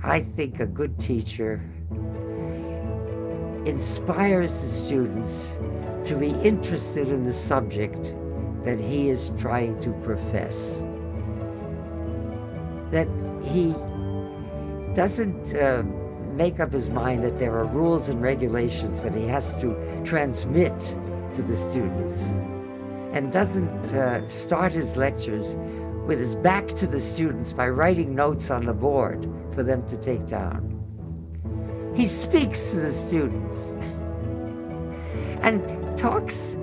I think a good teacher inspires the students to be interested in the subject that he is trying to profess. That he doesn't make up his mind that there are rules and regulations that he has to transmit to the students, and doesn't start his lectures with his back to the students by writing notes on the board for them to take down. He speaks to the students and talks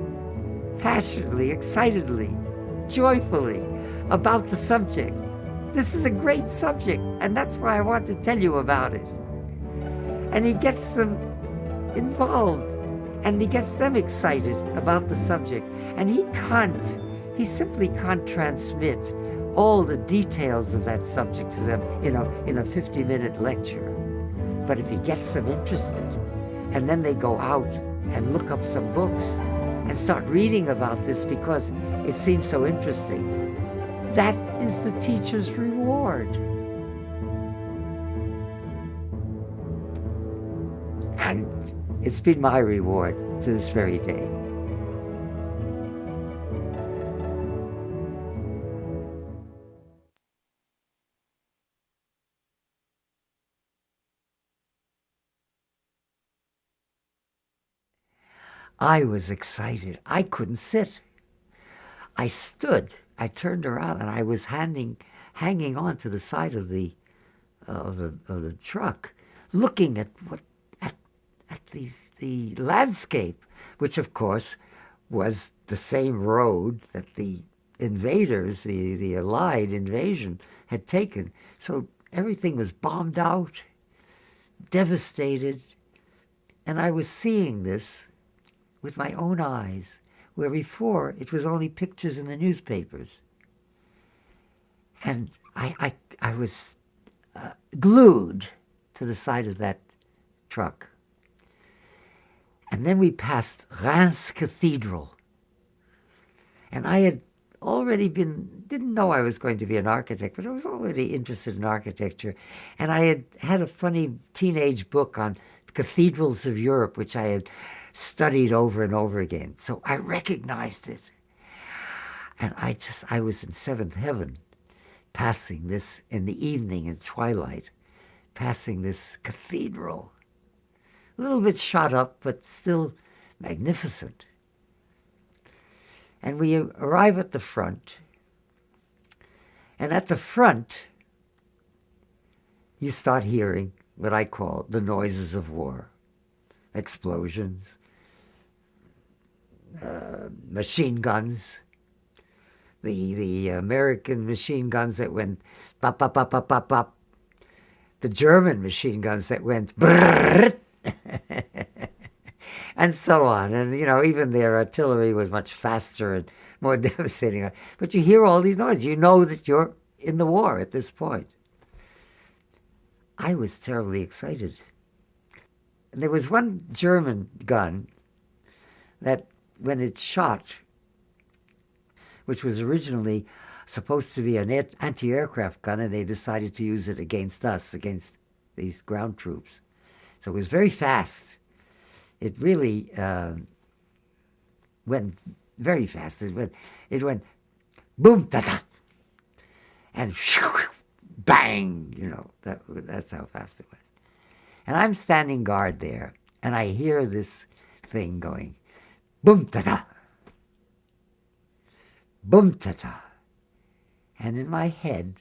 passionately, excitedly, joyfully about the subject. This is a great subject, and that's why I want to tell you about it. And he gets them involved, and he gets them excited about the subject. And he simply can't transmit all the details of that subject to them in a 50-minute lecture. But if he gets them interested, and then they go out and look up some books and start reading about this because it seems so interesting, that is the teacher's reward. And it's been my reward to this very day. I was excited. I couldn't sit. I stood. I turned around and I was hanging on to the side of the truck, looking at the landscape, which of course was the same road that the invaders, the Allied invasion, had taken. So everything was bombed out, devastated, and I was seeing this with my own eyes, where before it was only pictures in the newspapers. And I was glued to the side of that truck. And then we passed Reims Cathedral. And I had already didn't know I was going to be an architect, but I was already interested in architecture. And I had a funny teenage book on cathedrals of Europe, which I had studied over and over again. So I recognized it. And I was in seventh heaven, passing this in the evening, in twilight, passing this cathedral. A little bit shot up, but still magnificent. And we arrive at the front. And at the front, you start hearing what I call the noises of war. Explosions, machine guns, the American machine guns that went pop, pop, pop, pop, pop, pop, the German machine guns that went brrrr, and so on. And, even their artillery was much faster and more devastating. But you hear all these noises. You know that you're in the war at this point. I was terribly excited. And there was one German gun that, when it shot, which was originally supposed to be an anti-aircraft gun, and they decided to use it against us, against these ground troops. So it was very fast. It really went very fast. It went boom, da-da, and bang, that's how fast it was. And I'm standing guard there, and I hear this thing going, boom, da-da, boom, da-da. And in my head,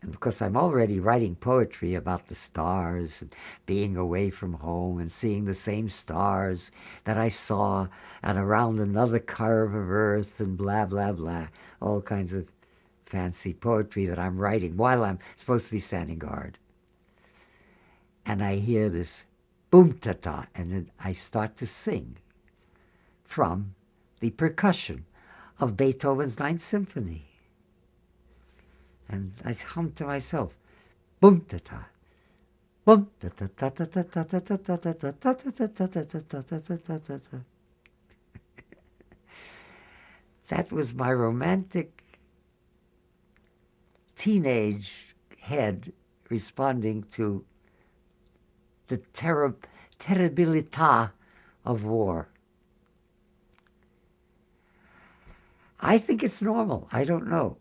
and because I'm already writing poetry about the stars and being away from home and seeing the same stars that I saw and around another curve of earth and blah, blah, blah, all kinds of fancy poetry that I'm writing while I'm supposed to be standing guard. And I hear this boom ta ta, and then I start to sing from the percussion of Beethoven's Ninth Symphony. And I hum to myself, boom ta ta, boom ta ta ta ta ta ta ta ta ta ta ta ta ta ta ta ta ta ta. That was my romantic teenage head responding to the terribilità of war. I think it's normal. I don't know.